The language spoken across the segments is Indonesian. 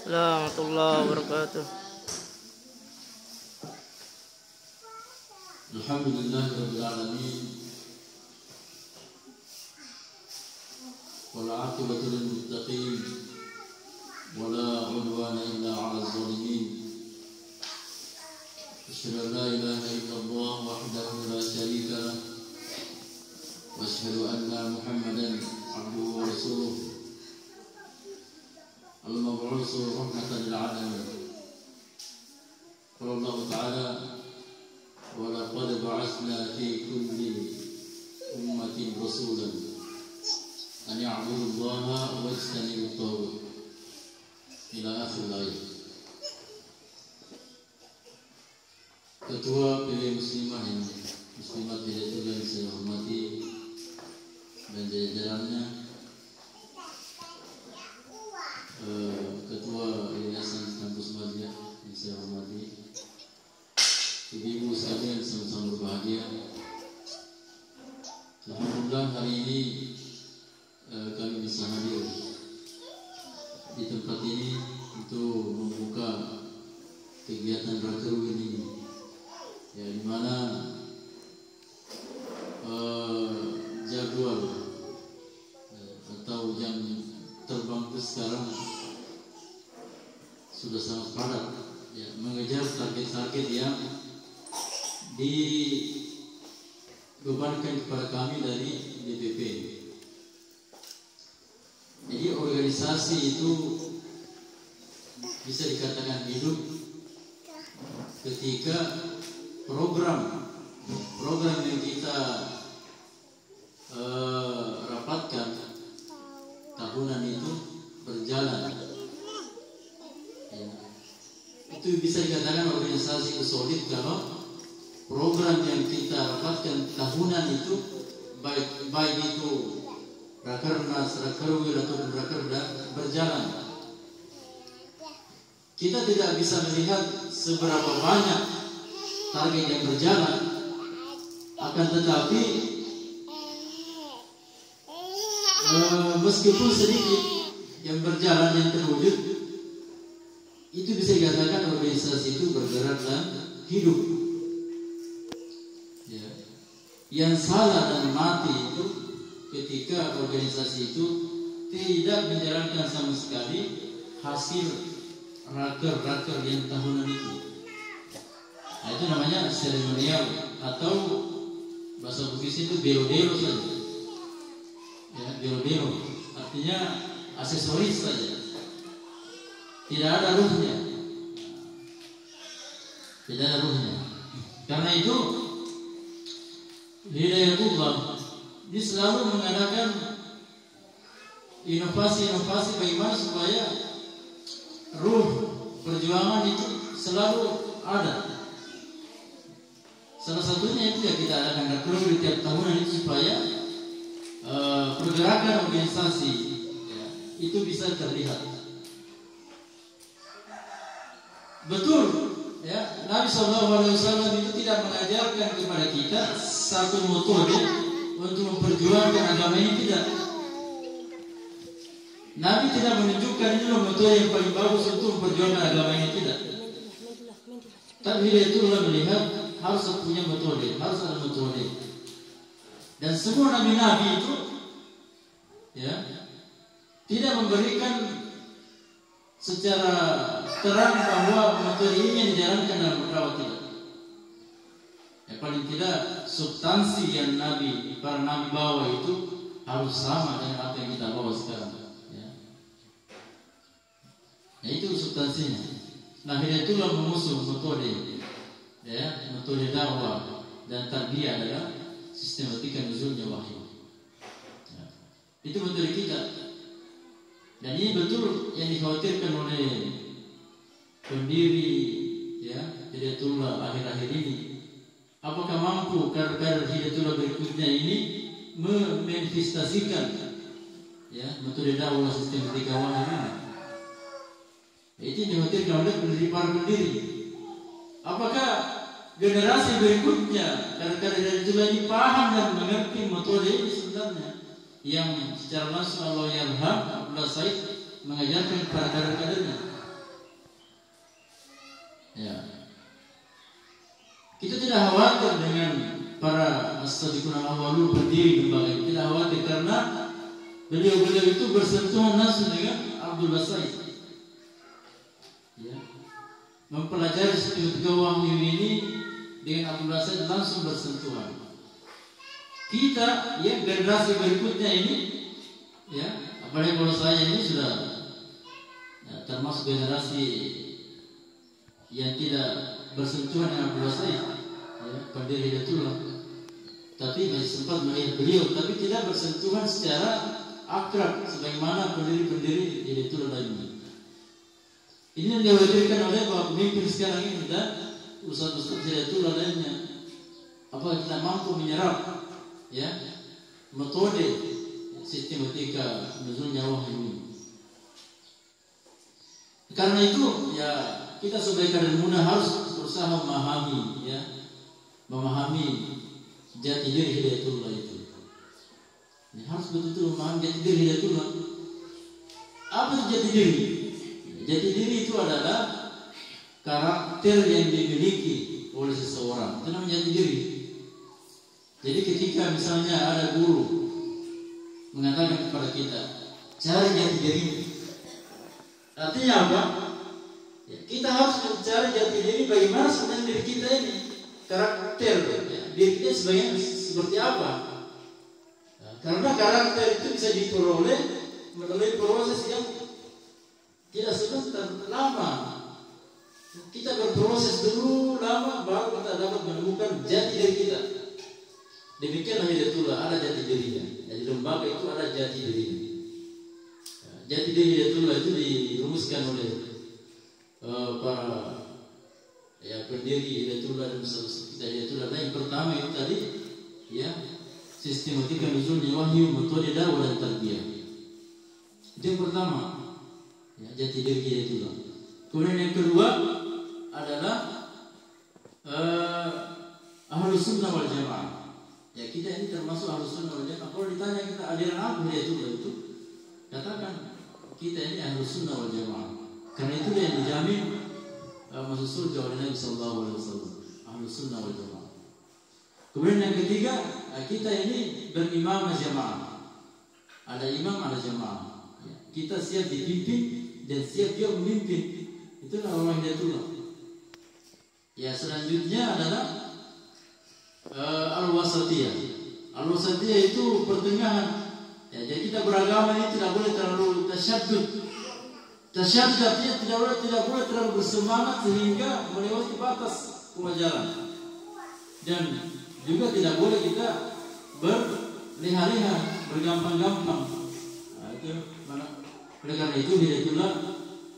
warahmatullahi wabarakatuh. Alhamdulillahirabbil alamin. Wal 'aqibatu lil muttaqin. Wala 'udwana illa 'alal zalimin. Asyhadu an la ilaha illallah wahdahu la syarika lah. Wa asyhadu anna Muhammadan 'abduhu wa rasuluh. المبعوث رحمة للعالمين. قال الله تعالى: ولقد بعثنا في كل أمة رسولا أن يعبدوا الله واجتنبوا الطاغوت إلى آخر الآية. Ketua PW Muslimah yang Muslimat Hidayatul yang saya hormati dan jajarannya, Ketua Yayasan Kampus Madya yang saya hormati, ibu-ibu sekalian sama-sama berbahagia. Alhamdulillah hari ini kami bisa hadir di tempat ini untuk membuka kegiatan Rakerwi ini, ya, di mana jadwal atau jam terbang itu sekarang sudah sangat padat, ya, mengejar target-target yang dibebankan kepada kami dari DPP. Jadi organisasi itu bisa dikatakan hidup ketika program yang kita rapatkan tahunan itu berjalan, ya. Itu bisa dikatakan organisasi itu solid kalau program yang kita rapatkan tahunan itu baik itu Rakernas, Rakerwil atau Rakerda berjalan. Kita tidak bisa melihat seberapa banyak target yang berjalan, akan tetapi meskipun sedikit yang berjalan, yang terwujud, itu bisa dikatakan organisasi itu bergerak dan hidup, ya. Yang salah dan mati itu ketika organisasi itu tidak menjalankan sama sekali hasil raker yang tahunan itu. Nah, itu namanya seremonial atau bahasa Bugis itu belo-belo saja. Ya, belo-belo artinya aksesoris saja, tidak ada ruhnya, tidak ada ruhnya. Karena itu Hidayatullah dia selalu mengadakan inovasi-inovasi bagaimana supaya ruh perjuangan itu selalu ada. Salah satunya itu ya kita adakan rakernas di tiap tahunan itu supaya pergerakan organisasi, ya, itu bisa terlihat. Betul, ya, Nabi SAW itu tidak mengajarkan kepada kita satu metode untuk memperjuangkan agama ini, tidak. Nabi tidak menunjukkan ini metode yang paling bagus untuk memperjuangkan agama ini, tidak. Tapi Hidayatullah melihat harus punya metode, harus ada metode. Dan semua nabi-nabi itu, ya, tidak memberikan secara terang bahwa metode ini yang dijalankan dalam dakwah, tidak. Ya, paling tidak substansi yang para nabi bawa itu harus sama dengan apa yang kita bawa sekarang, ya. Ya, itu substansinya. Nah, Hidayatullah mengusung metode, ya, metode dakwah dan tarbiyah adalah sistematika nuzulnya wahyu, ya. Itu metode kita. Dan ini betul yang dikhawatirkan oleh pendiri, ya, Hidayatullah akhir-akhir ini. Apakah mampu kader-kader Hidayatullah berikutnya ini memanifestasikan, ya, metode dakwah sistematika wahyu ini? Itu dikhawatirkan oleh para pendiri. Apakah generasi berikutnya kader-kader Hidayatullah ini paham dan mengerti metode ini sebenarnya yang secara langsung Allah yarham Abdullah Said mengajarkan kepada kader-kadernya? Ya. Kita tidak khawatir dengan para as-sabiqun al-awwalun berdiri lembaga. Tidak khawatir karena beliau-beliau itu bersentuhan langsung dengan Abdul Basaid. Ya. Mempelajari sistematika wahyu ini dengan Abdul Basaid langsung bersentuhan. Kita, ya, generasi berikutnya ini, ya, apalagi kalau saya ini sudah termasuk generasi yang tidak bersentuhan dengan Abdul Basaid, ya, pendiri Hidayatullah, tapi masih sempat melihat beliau, tapi tidak bersentuhan secara akrab sebagaimana pendiri-pendiri Hidayatullah lainnya. Ini yang dikhawatirkan oleh para pemimpin sekarang ini dan ustaz-ustaz Hidayatullah lainnya. Apakah kita mampu menyerap, ya, metode sistematika nuzulnya wahyu ini? Karena itu, ya, kita sebagai kader muda harus berusaha memahami, ya, memahami jati diri Hidayatullah itu. Ya, harus betul-betul memahami jati diri Hidayatullah. Apa itu jati diri? Jati diri itu adalah karakter yang dimiliki oleh seseorang. Itu namanya jati diri. Jadi ketika misalnya ada guru mengatakan kepada kita, cari jati diri, artinya apa? Ya, kita harus mencari jati diri bagaimana sebenarnya diri kita ini, karakter, ya, diri kita seperti apa? Nah, karena karakter itu bisa diperoleh melalui proses yang tidak sebentar, lama. Kita berproses dulu lama, baru kita dapat menemukan jati diri kita. Demikianlah Hidayatullah, ada jati dirinya. Jadi lembaga itu ada jati dirinya. Jati diri Hidayatullah itu dirumuskan oleh para, ya, pendiri Hidayatullah dan kita Hidayatullah. Yang pertama itu tadi, ya, sistematika nuzulnya wahyu, metode dakwah dan tarbiyah. Itu yang pertama, ya, jati diri Hidayatullah. Kemudian yang kedua adalah Ahlus Sunnah wal Jamaah. Ya, kita ini termasuk Ahlus Sunnah wal Jamaah. Kalau ditanya kita aliran apa Hidayatullah itu, katakan kita ini Ahlus Sunnah wal Jamaah. Karena itu yang dijamin masuk surga oleh Nabi sallallahu alaihi wasallam. Ahlus Sunnah wal Jamaah. Kemudian yang ketiga, kita ini berimam jamaah. Ada imam, ada jamaah. Ya, kita siap dipimpin dan siap dia memimpin. Itulah orang Hidayatullah. Ya, selanjutnya adalah al-wasatiyah. Al-wasatiyah itu pertengahan. Ya, jadi kita beragama ini tidak boleh terlalu tasyaddud. Tasyaddud artinya tidak boleh terlalu bersemangat sehingga melewati batas kewajaran. Dan juga tidak boleh kita berleha-leha, bergampang-gampang. Nah, itu mana? Oleh karena itu Hidayatullah,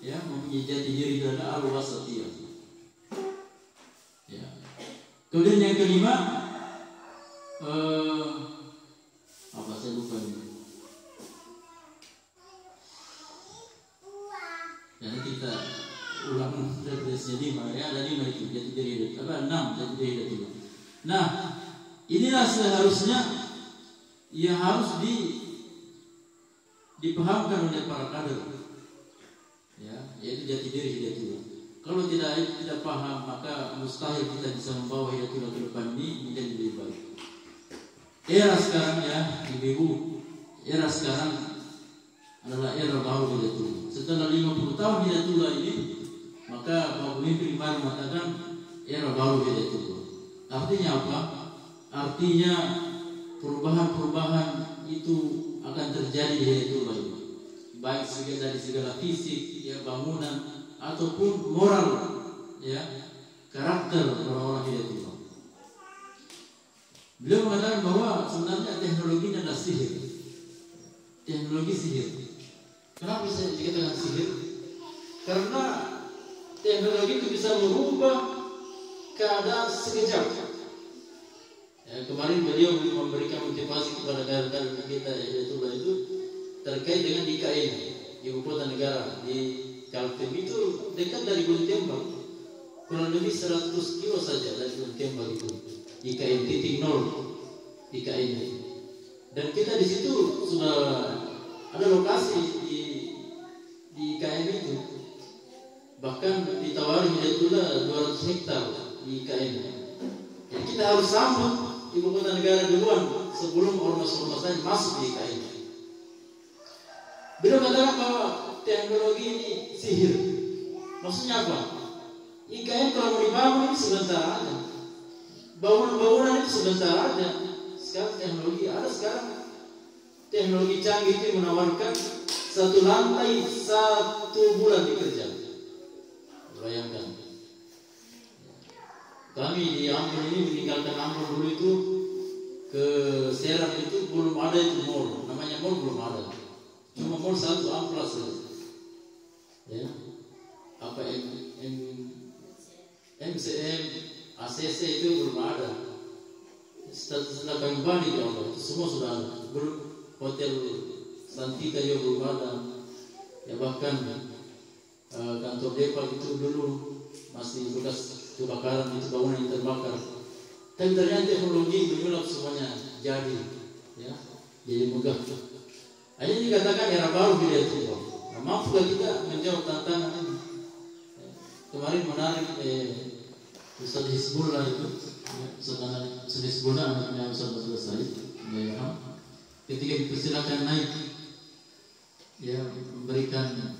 ya, mempunyai jati diri adalah al-wasatiyah. Ya. Kemudian yang kelima, apa saya lupa ini. Dan kita ulang referensinya 5, ya, ada 5 itu jati diri Hidayatullah, 6 jati diri Hidayatullah. Nah, inilah seharusnya yang harus dipahamkan oleh para kader, ya, yaitu jati diri Hidayatullah. Kalau tidak paham, maka mustahil kita bisa membawa Hidayatullah ke depan ini menjadi lebih baik. Era sekarang, ya, ibu-ibu, era sekarang adalah era baru Hidayatullah. Setelah 50 tahun Hidayatullah ini, maka para pemimpin baru mengatakan era baru Hidayatullah. Artinya apa? Artinya perubahan-perubahan itu akan terjadi di Hidayatullah ini, baik dari segala fisik, ya, bangunan ataupun moral, ya, karakter orang-orang Hidayatullah. Beliau mengatakan bahwa sebenarnya teknologi adalah sihir. Teknologi sihir. Kenapa saya dikatakan sihir? Karena teknologi itu bisa merubah keadaan sekejap. Ya, kemarin beliau memberikan motivasi kepada kader-kader kita Hidayatullah itu terkait dengan IKN, ibu kota negara di Kaltim. Itu dekat dari Gunung Tembak, kurang lebih 100 kilo saja dari Gunung Tembak itu. IKN titik 0 IKN. Dan kita di situ sudah ada lokasi di IKN itu. Bahkan ditawari Hidayatullah 200 hektar di IKN. Jadi kita harus sambut ibu kota negara duluan sebelum ormas-ormas lain masuk di IKN. Beliau katakan bahwa teknologi ini sihir. Maksudnya apa? IKN kalau mau dibangun ini sebentar aja. Bangunan-bangunan itu sebentar aja. Sekarang teknologi ada sekarang. Teknologi canggih itu menawarkan satu lantai 1 bulan dikerja. Bayangkan. Kami di Ambon ini meninggalkan Ambon dulu itu ke Serang itu belum ada itu mall. Namanya mall belum ada. Cuma mall 1 amplas ya. Apa MCM, ACC itu belum ada. Setelah kami balik ya Allah, itu semua sudah ada. Hotel Santika juga belum ada. Ya bahkan kantor Depak itu dulu masih bekas kebakaran, itu bangunan yang terbakar. Tapi ternyata teknologi menyulap semuanya jadi, ya, jadi megah. Hanya dikatakan era baru bila itu. Nah, mampukah kita menjawab tantangan ini? Kemarin menarik Ustaz Hizbullah itu, Ustaz Hizbullah anaknya Ustaz Said, ketika dipersilakan naik, ya, memberikan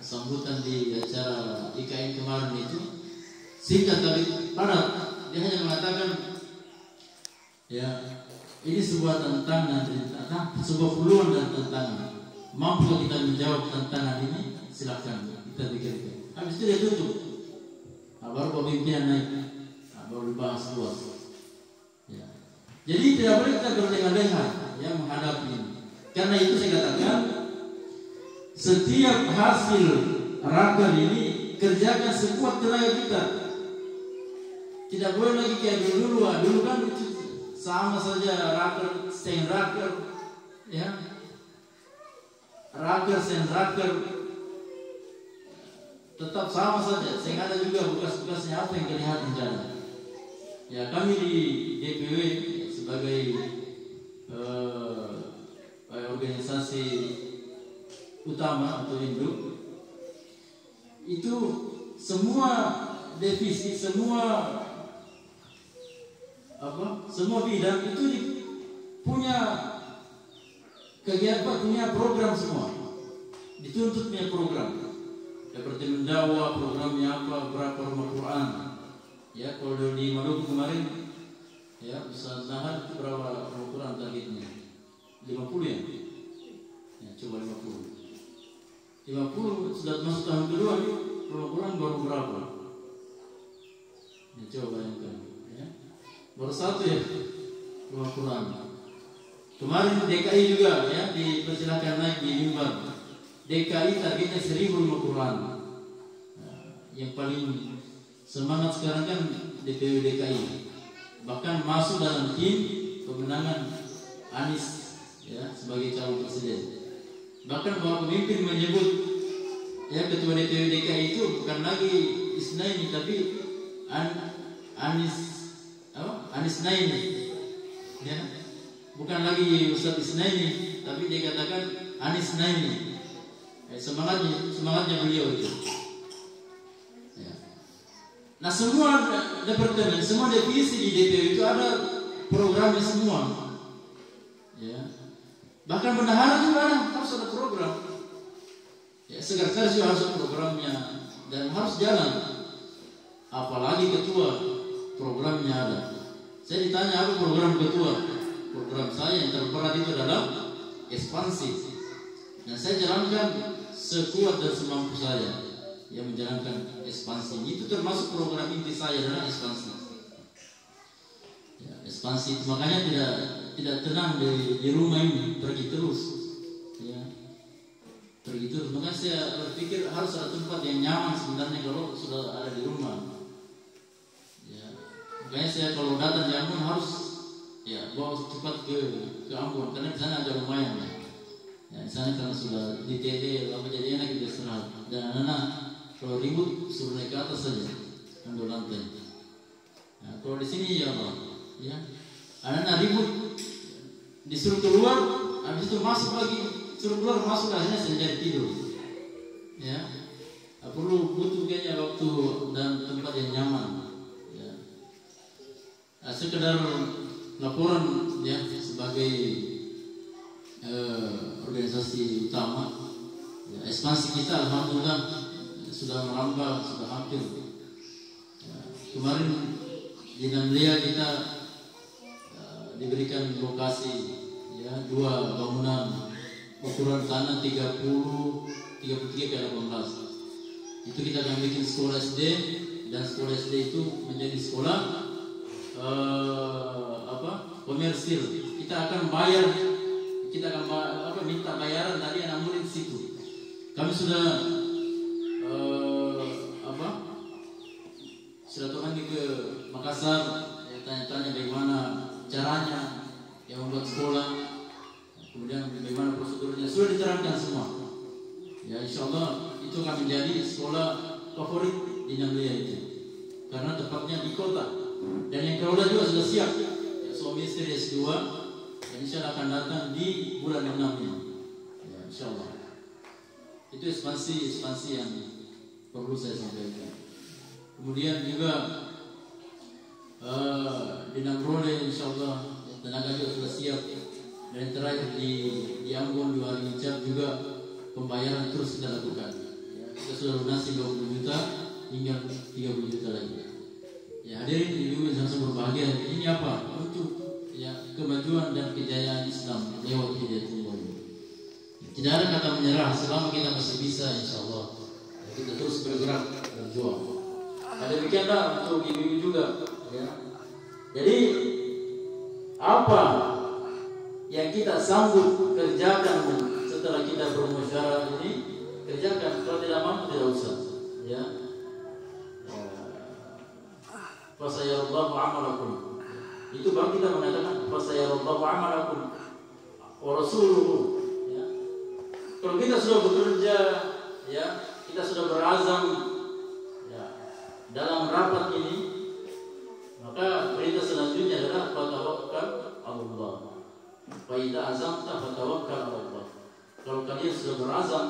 sambutan di acara IKN kemarin itu, singkat tapi padat, dia hanya mengatakan, ya, ini sebuah tantangan, sebuah peluang dan tantangan. Mampu kita menjawab tantangan ini, silakan kita pikirkan. Habis itu dia tutup. Baru pemimpinan naik, baru dibahas luas. Ya. Jadi tidak boleh kita berleha-leha ya menghadapi ini. Karena itu saya katakan, setiap hasil raker ini kerjakan sekuat tenaga kita. Tidak boleh lagi kayak dulu. Dulu kan itu sama saja raker, sen raker, ya. Raker, sen raker, tetap sama saja. Saya ada juga bekas-bekasnya apa yang kelihatan di jalan. Ya kami di DPW sebagai organisasi utama atau induk itu semua defisit, semua bidang itu punya kegiatan, punya program semua. Dituntut punya program. Seperti mendakwah, programnya apa, berapa rumah Quran. Ya, kalau di Maluku kemarin, ya, Ustaz Nahar itu berapa rumah Quran targetnya? 50 ya? Ya, coba 50. 50 sudah masuk tahun kedua nih, rumah Quran baru berapa? Ya, coba bayangkan. Ya. Baru 1 ya, rumah Quran. Kemarin DKI juga ya, dipersilakan naik di mimbar. DKI targetnya 1000 rumah Quran. Nah, yang paling semangat sekarang kan DPW DKI. Bahkan masuk dalam tim pemenangan Anies ya sebagai calon presiden. Bahkan bahwa pemimpin menyebut ya ketua DPW DKI itu bukan lagi Isnaini tapi Anies Naini. Ya. Bukan lagi Ustaz Isnaini tapi dia katakan Anies Naini. Semangatnya beliau itu. Ya. Nah semua departemen, semua divisi di DPW itu ada programnya semua. Ya. Bahkan bendahara juga harus ada program. Ya, sekretaris juga harus ada programnya dan harus jalan. Apalagi ketua programnya ada. Saya ditanya apa program ketua? Program saya yang terberat itu adalah ekspansi. Dan saya jalankan sekuat dan semampu saya yang menjalankan ekspansi. Itu termasuk program inti saya adalah ekspansi. Ya, ekspansi. Makanya tidak tenang di rumah ini, pergi terus. Ya, pergi terus. Makanya saya berpikir harus ada tempat yang nyaman sebenarnya kalau sudah ada di rumah. Ya, makanya saya kalau datang di Ambon harus ya bawa cepat ke Ambon karena di sana ada lumayan ya. Ya, di sana karena sudah di TD apa jadi enak kita istirahat. Dan anak-anak kalau ribut suruh naik ke atas saja, ambil lantai. Nah, kalau di sini ya Allah, ya anak-anak ribut disuruh keluar, habis itu masuk lagi, suruh keluar masuk akhirnya saya jadi tidur. Ya, butuh suatu dan tempat yang nyaman. Ya. Sekedar laporan ya sebagai organisasi utama, ya, ekspansi kita alhamdulillah sudah merambah, sudah hampir. Ya, kemarin di Namlia kita diberikan lokasi ya 2 bangunan ukuran tanah 33 ke 18. Itu kita akan bikin sekolah SD, dan sekolah SD itu menjadi sekolah komersil. Kita akan bayar, minta bayaran dari anak murid situ. Kami sudah silaturahmi ke Makassar, ya, tanya-tanya bagaimana caranya yang membuat sekolah, kemudian bagaimana prosedurnya sudah diterangkan semua. Ya, insya Allah itu akan menjadi sekolah favorit di Namlia itu, karena tepatnya di kota, dan yang kelola juga sudah siap. Ya, suami istri S2, dan insya Allah akan datang di bulan 6-nya. Ya, insya Allah itu ekspansi yang perlu saya sampaikan. Kemudian juga di Nagrole insya Allah tenaga juga sudah siap. Dan terakhir di Ambon 2 hari Hijab juga pembayaran terus kita lakukan. Ya, kita sudah lunasi 20 juta, tinggal 30 juta lagi. Ya, hadirin ibu yang sangat berbahagia, ini apa? Untuk ya kemajuan dan kejayaan Islam lewat Hidayatullah. Tidak ada kata menyerah selama kita masih bisa, insya Allah. Ya, kita terus bergerak, berjuang. Ada demikianlah untuk ibu-ibu juga. Ya. Jadi apa yang kita sanggup kerjakan setelah kita bermusyawarah ini, kerjakan. Kalau tidak mampu tidak usah. Ya. Fasayarallahu amalakum. Itu baru kita mengatakan fasayarallahu amalakum wa rasuluhu. Ya. Kalau kita sudah bekerja, ya, kita sudah berazam, ya, dalam rapat ini, maka perintah selanjutnya adalah fatawakkal Allah. Fa idza azamta fatawakkal Allah. Kalau kalian sudah berazam,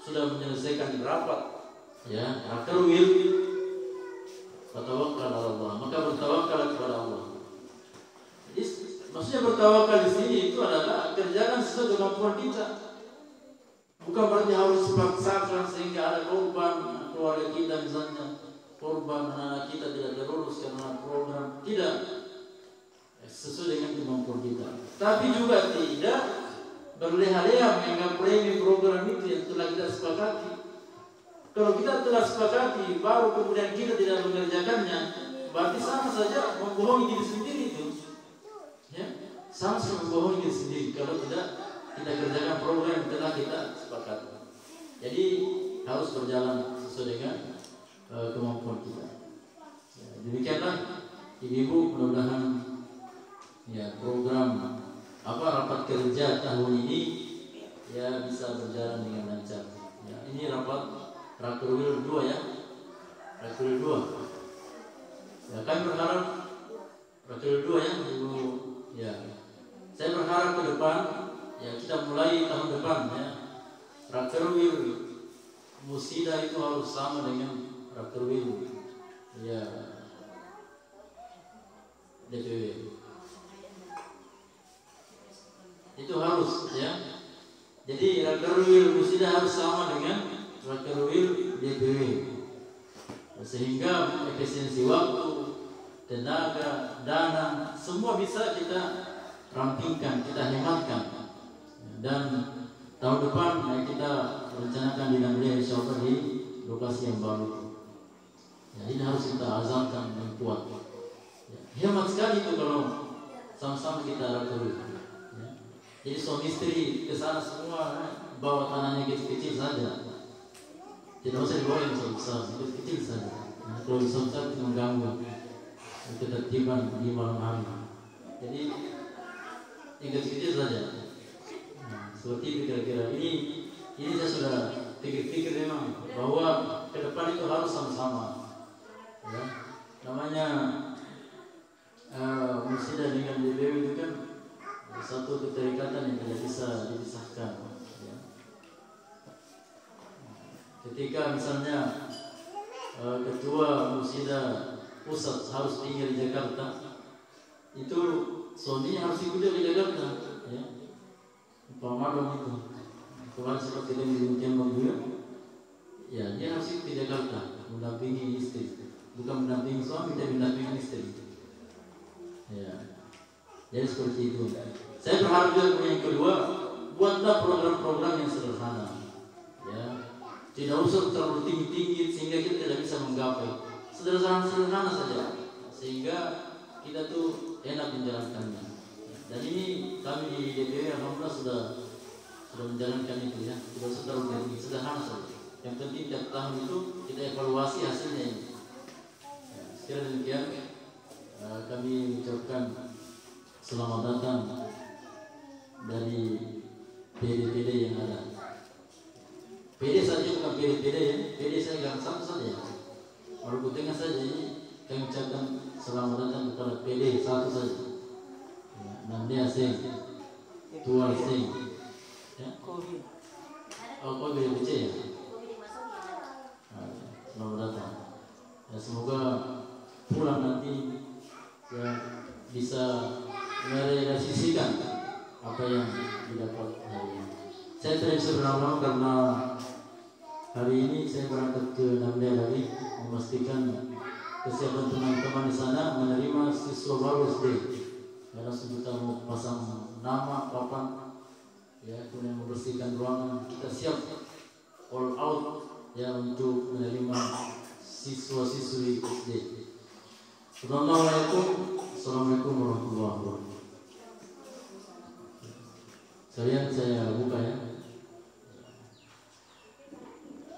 sudah menyelesaikan rapat, ya, rakerwil, fatawakkal Allah, maka bertawakal kepada Allah. Jadi maksudnya bertawakal di sini itu adalah kerjakan sesuai kemampuan kita. Bukan berarti harus dipaksakan sehingga ada korban keluarga kita, misalnya korban anak kita tidak terurus karena program, tidak. Sesuai dengan kemampuan kita. Tapi juga tidak berleha-leha menganggap premi program itu yang telah kita sepakati. Kalau kita telah sepakati baru kemudian kita tidak mengerjakannya, berarti sama saja membohongi diri sendiri itu. Ya, sama membohongi diri sendiri kalau tidak kita kerjakan program yang telah kita sepakati. Jadi harus berjalan sesuai dengan kemampuan kita. Ya, demikianlah ibu-ibu, mudah-mudahan ya program rapat kerja tahun ini ya bisa berjalan dengan lancar. Ya, ini Rakerwil 2 ya. Rakerwil 2. Ya, kami berharap Rakerwil 2 ya, Ibu. Ya. Saya berharap ke depan ya kita mulai tahun depan ya. Rakerwil Musida itu harus sama dengan Rakerwil ya DPW. Itu harus ya. Jadi Rakerwil Musida harus sama dengan Rakerwil DPW, sehingga efisiensi waktu, tenaga, dana semua bisa kita rampingkan, kita hematkan. Dan tahun depan kita rencanakan di Namlia insyaallah di lokasi yang baru. Ya, ini harus kita azamkan dan kuat. Ya, hemat sekali itu kalau sama-sama kita Rakerwil. Ya. Jadi suami istri ke sana semua bawa tanahnya kecil-kecil saja. Tidak usah dibawa yang besar-besar, kecil saja. Nah, kalau besar-besar itu mengganggu ketertiban di malam hari. Jadi yang kecil-kecil saja. Nah, seperti itu kira-kira. Ini saya sudah pikir-pikir memang bahwa ke depan itu harus sama-sama. Ya, namanya Musida dengan DPW itu kan satu keterikatan yang tidak bisa dipisahkan. Ya. Ketika misalnya ketua musida pusat harus tinggal di Jakarta, itu suaminya harus ikut di Jakarta, ya. Umpama itu, kalau seperti yang demikian beliau, ya dia harus ikut di Jakarta, mendampingi istri, bukan mendampingi suami, tapi mendampingi istri. Ya, jadi seperti itu. Saya berharap juga yang kedua, buatlah program-program yang sederhana, ya. Tidak usah terlalu tinggi-tinggi sehingga kita tidak bisa menggapai. Sederhana saja, sehingga kita tuh enak menjalankannya. Dan ini kami di DPW alhamdulillah sudah menjalankan itu, ya. Tidak usah terlalu tinggi, sederhana saja. Yang penting tiap tahun itu kita evaluasi hasilnya ini. Ya, sekiranya demikian, kami ucapkan selamat datang dari PD-PD yang ada. PD saja bukan PD-PD, ya. PD saya gang satu saja. Maluku Tengah saja ini kami ucapkan selamat datang kepada PD satu saja. Ya, Namanya Seng, Tuan Seng. Ya. Oh, kau BC ya. Selamat datang. Ya, semoga pulang nanti ya bisa merealisasikan apa yang didapat hari ini. Saya tidak bisa berlama-lama karena hari ini saya berangkat ke Namdaya lagi memastikan kesiapan teman-teman di sana menerima siswa baru SD. Karena kita mau pasang nama, papan, ya, kemudian membersihkan ruangan. Kita siap all out ya untuk menerima siswa-siswi SD. Assalamualaikum warahmatullahi wabarakatuh. Sekalian saya buka, ya.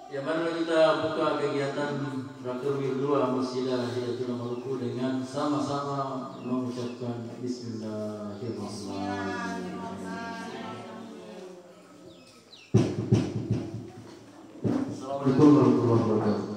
Ya, mari kita buka kegiatan Rakerwil 2 Musyidah Hidayatul Maluku dengan sama-sama mengucapkan Bismillahirrahmanirrahim. Assalamualaikum warahmatullahi wabarakatuh.